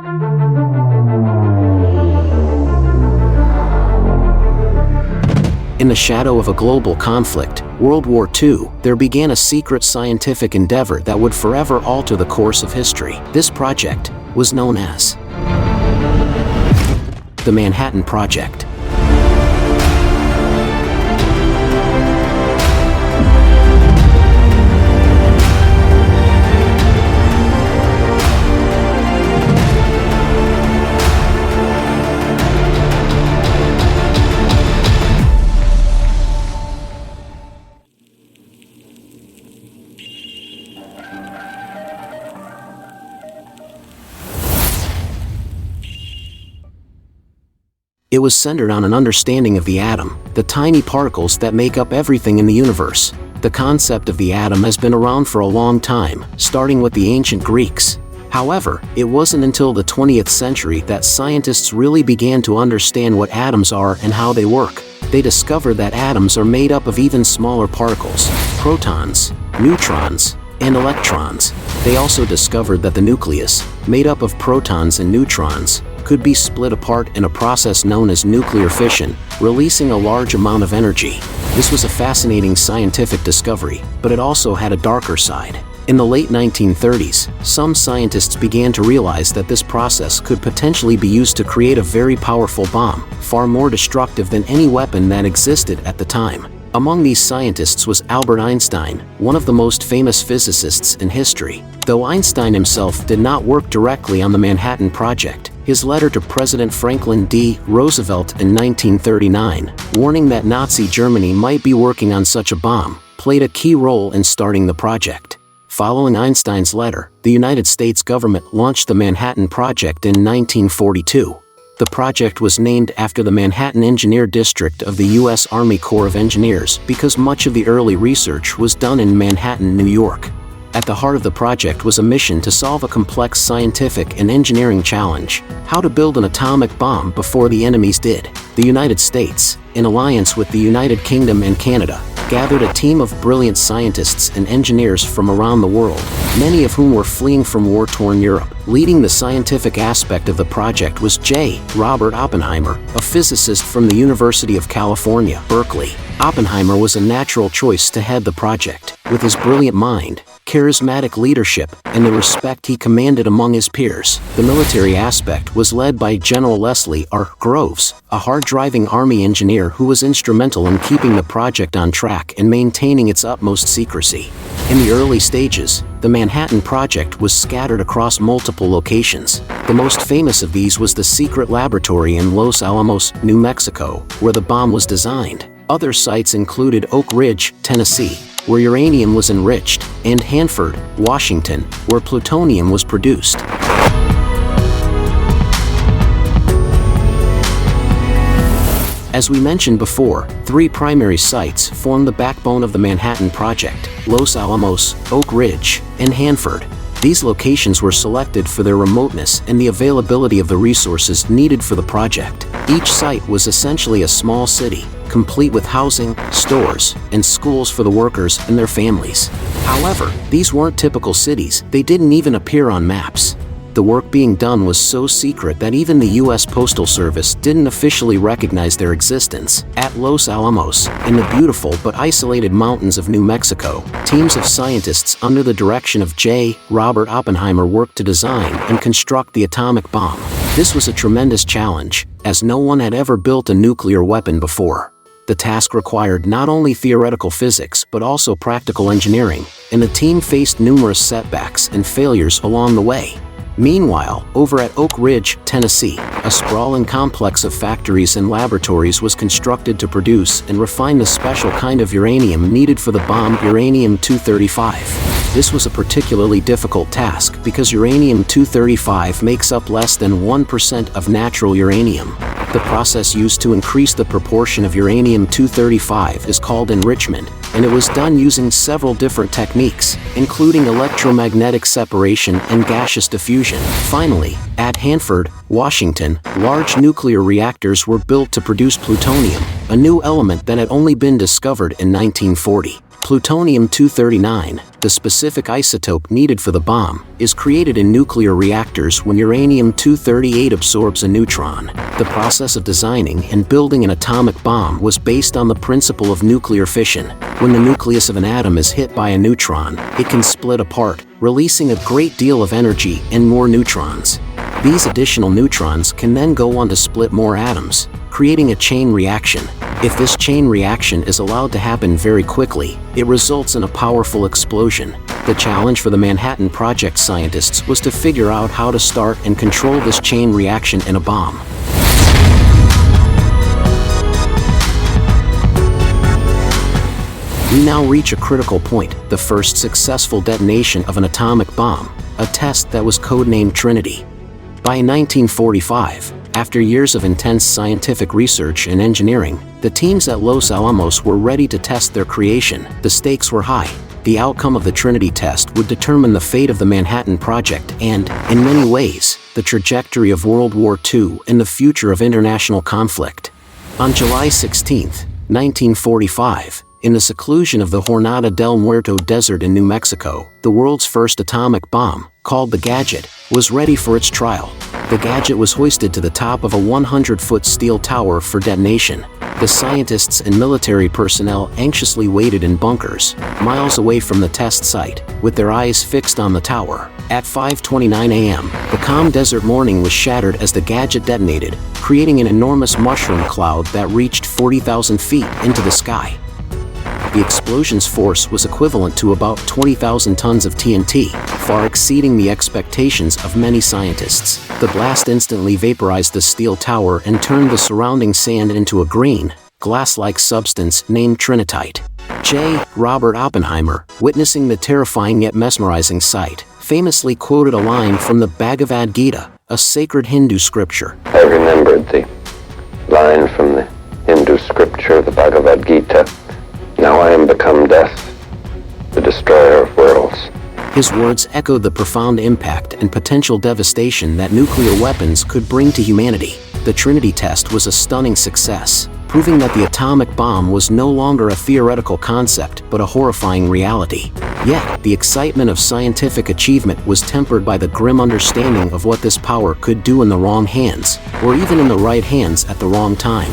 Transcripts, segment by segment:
In the shadow of a global conflict, World War II, there began a secret scientific endeavor that would forever alter the course of history. This project was known as the Manhattan Project. It was centered on an understanding of the atom, the tiny particles that make up everything in the universe. The concept of the atom has been around for a long time, starting with the ancient Greeks. However, it wasn't until the 20th century that scientists really began to understand what atoms are and how they work. They discovered that atoms are made up of even smaller particles, protons, neutrons, and electrons. They also discovered that the nucleus, made up of protons and neutrons, could be split apart in a process known as nuclear fission, releasing a large amount of energy. This was a fascinating scientific discovery, but it also had a darker side. In the late 1930s, some scientists began to realize that this process could potentially be used to create a very powerful bomb, far more destructive than any weapon that existed at the time. Among these scientists was Albert Einstein, one of the most famous physicists in history. Though Einstein himself did not work directly on the Manhattan Project, his letter to President Franklin D. Roosevelt in 1939, warning that Nazi Germany might be working on such a bomb, played a key role in starting the project. Following Einstein's letter, the United States government launched the Manhattan Project in 1942. The project was named after the Manhattan Engineer District of the U.S. Army Corps of Engineers because much of the early research was done in Manhattan, New York. At the heart of the project was a mission to solve a complex scientific and engineering challenge: how to build an atomic bomb before the enemies did. The United States, in alliance with the United Kingdom and Canada, gathered a team of brilliant scientists and engineers from around the world, many of whom were fleeing from war-torn Europe. Leading the scientific aspect of the project was J. Robert Oppenheimer, a physicist from the University of California, Berkeley. Oppenheimer was a natural choice to head the project. With his brilliant mind, charismatic leadership, and the respect he commanded among his peers, the military aspect was led by General Leslie R. Groves, a hard-driving Army engineer who was instrumental in keeping the project on track and maintaining its utmost secrecy. In the early stages, the Manhattan Project was scattered across multiple locations. The most famous of these was the secret laboratory in Los Alamos, New Mexico, where the bomb was designed. Other sites included Oak Ridge, Tennessee, where uranium was enriched, and Hanford, Washington, where plutonium was produced. As we mentioned before, three primary sites form the backbone of the Manhattan Project: Los Alamos, Oak Ridge, and Hanford. These locations were selected for their remoteness and the availability of the resources needed for the project. Each site was essentially a small city, complete with housing, stores, and schools for the workers and their families. However, these weren't typical cities. They didn't even appear on maps. The work being done was so secret that even the U.S. Postal Service didn't officially recognize their existence. At Los Alamos, in the beautiful but isolated mountains of New Mexico, teams of scientists under the direction of J. Robert Oppenheimer worked to design and construct the atomic bomb. This was a tremendous challenge, as no one had ever built a nuclear weapon before. The task required not only theoretical physics but also practical engineering, and the team faced numerous setbacks and failures along the way. Meanwhile, over at Oak Ridge, Tennessee, a sprawling complex of factories and laboratories was constructed to produce and refine the special kind of uranium needed for the bomb, uranium-235. This was a particularly difficult task because uranium-235 makes up less than 1% of natural uranium. The process used to increase the proportion of uranium-235 is called enrichment, and it was done using several different techniques, including electromagnetic separation and gaseous diffusion. Finally, at Hanford, Washington, large nuclear reactors were built to produce plutonium, a new element that had only been discovered in 1940. Plutonium-239, the specific isotope needed for the bomb, is created in nuclear reactors when uranium-238 absorbs a neutron. The process of designing and building an atomic bomb was based on the principle of nuclear fission. When the nucleus of an atom is hit by a neutron, it can split apart, releasing a great deal of energy and more neutrons. These additional neutrons can then go on to split more atoms, creating a chain reaction. If this chain reaction is allowed to happen very quickly, it results in a powerful explosion. The challenge for the Manhattan Project scientists was to figure out how to start and control this chain reaction in a bomb. We now reach a critical point, the first successful detonation of an atomic bomb, a test that was codenamed Trinity. By 1945, after years of intense scientific research and engineering, the teams at Los Alamos were ready to test their creation. The stakes were high. The outcome of the Trinity Test would determine the fate of the Manhattan Project and, in many ways, the trajectory of World War II and the future of international conflict. On July 16, 1945, in the seclusion of the Jornada del Muerto Desert in New Mexico, the world's first atomic bomb, called the Gadget, was ready for its trial. The Gadget was hoisted to the top of a 100-foot steel tower for detonation. The scientists and military personnel anxiously waited in bunkers, miles away from the test site, with their eyes fixed on the tower. At 5:29 a.m., the calm desert morning was shattered as the Gadget detonated, creating an enormous mushroom cloud that reached 40,000 feet into the sky. The explosion's force was equivalent to about 20,000 tons of TNT, far exceeding the expectations of many scientists. The blast instantly vaporized the steel tower and turned the surrounding sand into a green, glass-like substance named trinitite. J. Robert Oppenheimer, witnessing the terrifying yet mesmerizing sight, famously quoted a line from the Bhagavad Gita, a sacred Hindu scripture. I remembered the line from the Hindu scripture, the Bhagavad Gita. Now I am become death, the destroyer of worlds. His words echoed the profound impact and potential devastation that nuclear weapons could bring to humanity. The Trinity Test was a stunning success, proving that the atomic bomb was no longer a theoretical concept but a horrifying reality. Yet, the excitement of scientific achievement was tempered by the grim understanding of what this power could do in the wrong hands, or even in the right hands at the wrong time.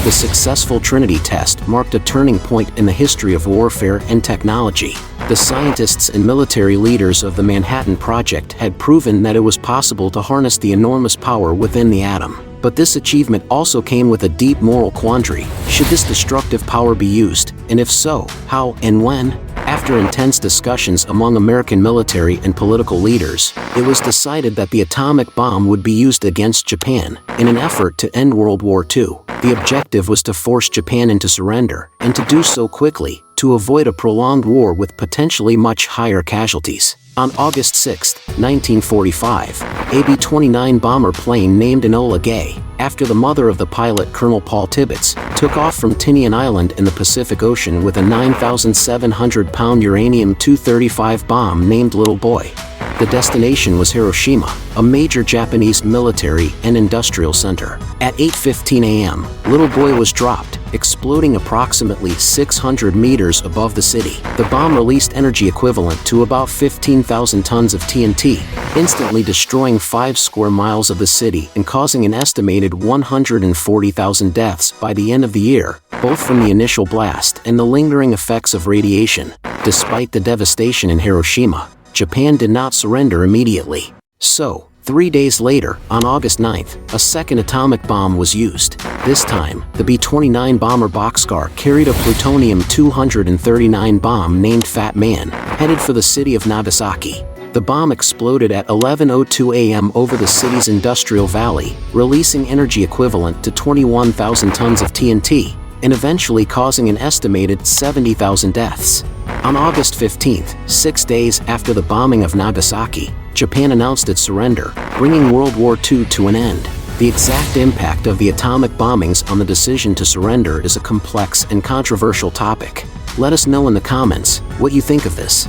The successful Trinity Test marked a turning point in the history of warfare and technology. The scientists and military leaders of the Manhattan Project had proven that it was possible to harness the enormous power within the atom. But this achievement also came with a deep moral quandary. Should this destructive power be used, and if so, how and when? After intense discussions among American military and political leaders, it was decided that the atomic bomb would be used against Japan in an effort to end World War II. The objective was to force Japan into surrender, and to do so quickly, to avoid a prolonged war with potentially much higher casualties. On August 6, 1945, a B-29 bomber plane named Enola Gay, after the mother of the pilot Colonel Paul Tibbets, took off from Tinian Island in the Pacific Ocean with a 9,700-pound uranium-235 bomb named Little Boy. The destination was Hiroshima, a major Japanese military and industrial center. At 8:15 a.m., Little Boy was dropped, exploding approximately 600 meters above the city. The bomb released energy equivalent to about 15,000 tons of TNT, instantly destroying 5 square miles of the city and causing an estimated 140,000 deaths by the end of the year, both from the initial blast and the lingering effects of radiation. Despite the devastation in Hiroshima, Japan did not surrender immediately. So, 3 days later, on August 9th, a second atomic bomb was used. This time, the B-29 bomber boxcar carried a plutonium-239 bomb named Fat Man, headed for the city of Nagasaki. The bomb exploded at 11:02 a.m. over the city's industrial valley, releasing energy equivalent to 21,000 tons of TNT, and eventually causing an estimated 70,000 deaths. On August 15th, 6 days after the bombing of Nagasaki, Japan announced its surrender, bringing World War II to an end. The exact impact of the atomic bombings on the decision to surrender is a complex and controversial topic. Let us know in the comments what you think of this.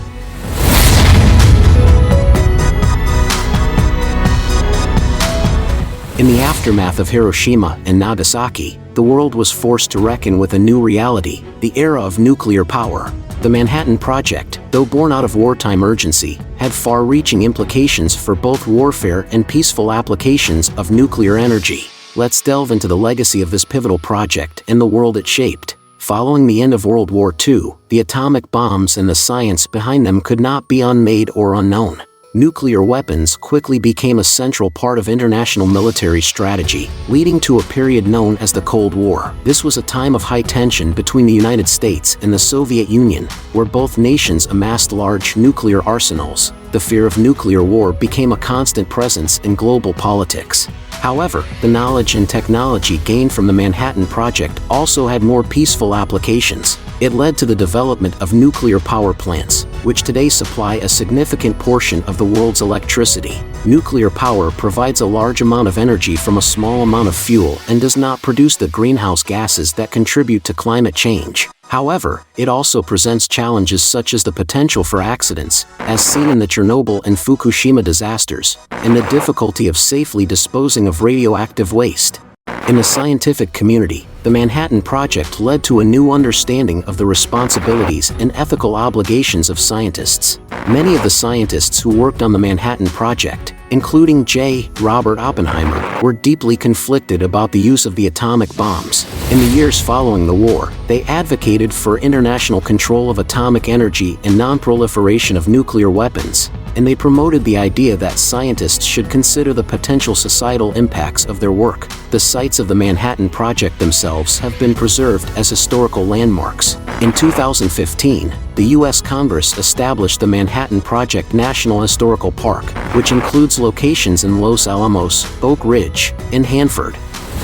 In the aftermath of Hiroshima and Nagasaki, the world was forced to reckon with a new reality, the era of nuclear power. The Manhattan Project, though born out of wartime urgency, had far-reaching implications for both warfare and peaceful applications of nuclear energy. Let's delve into the legacy of this pivotal project and the world it shaped. Following the end of World War II, the atomic bombs and the science behind them could not be unmade or unknown. Nuclear weapons quickly became a central part of international military strategy, leading to a period known as the Cold War. This was a time of high tension between the United States and the Soviet Union, where both nations amassed large nuclear arsenals. The fear of nuclear war became a constant presence in global politics. However, the knowledge and technology gained from the Manhattan Project also had more peaceful applications. It led to the development of nuclear power plants, which today supply a significant portion of the world's electricity. Nuclear power provides a large amount of energy from a small amount of fuel and does not produce the greenhouse gases that contribute to climate change. However, it also presents challenges such as the potential for accidents, as seen in the Chernobyl and Fukushima disasters, and the difficulty of safely disposing of radioactive waste. In the scientific community, the Manhattan Project led to a new understanding of the responsibilities and ethical obligations of scientists. Many of the scientists who worked on the Manhattan Project, including J. Robert Oppenheimer, were deeply conflicted about the use of the atomic bombs. In the years following the war, they advocated for international control of atomic energy and non-proliferation of nuclear weapons, and they promoted the idea that scientists should consider the potential societal impacts of their work. The sites of the Manhattan Project themselves have been preserved as historical landmarks. In 2015, the U.S. Congress established the Manhattan Project National Historical Park, which includes locations in Los Alamos, Oak Ridge, and Hanford.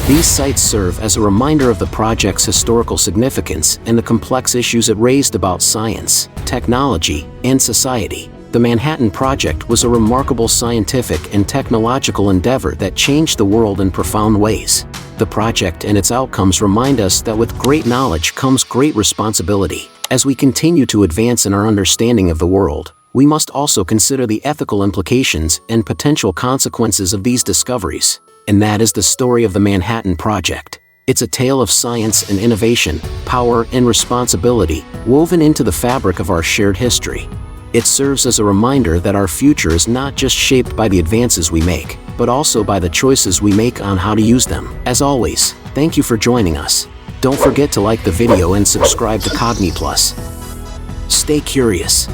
These sites serve as a reminder of the project's historical significance and the complex issues it raised about science, technology, and society. The Manhattan Project was a remarkable scientific and technological endeavor that changed the world in profound ways. The project and its outcomes remind us that with great knowledge comes great responsibility. As we continue to advance in our understanding of the world, we must also consider the ethical implications and potential consequences of these discoveries. And that is the story of the Manhattan Project. It's a tale of science and innovation, power and responsibility, woven into the fabric of our shared history. It serves as a reminder that our future is not just shaped by the advances we make, but also by the choices we make on how to use them. As always, thank you for joining us. Don't forget to like the video and subscribe to Cogni Plus. Stay curious.